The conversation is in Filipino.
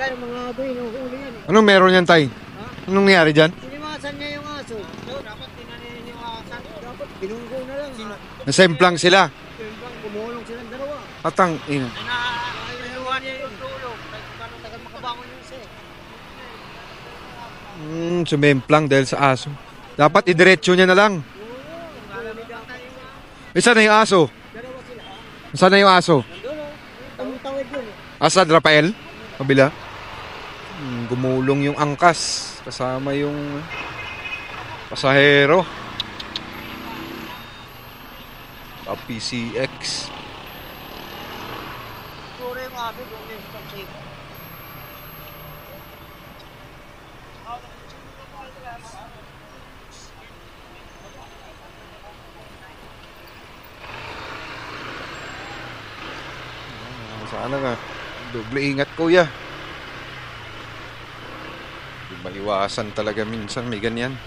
Kaya mga boy, nuhuli yan eh. Anong meron yan, tay? Ha? Anong nangyari dyan? Siniwasan niya yung aso. So, dapat tinaniniwasan. Dapat binunggo na lang. Nasemplang sila. Siyempre, kumulong silang dalawa. Atang ina. Naiwan niya yung tulog. Paano tagal makabangon yung isa eh. Sumemplang dahil sa aso. Dapat idiretso niya na lang. Isa na yung aso. Dalawa sila. Saan na yung aso? Nandun o. Tumutawid yun eh. Asad, Rafael? Kabila? Gumulong yung angkas. Kasama yung pasahero. PCX. Puro yung aso doon eh. Sana nga. Doble ingat, kuya. Di maiwasan talaga minsan may ganyan.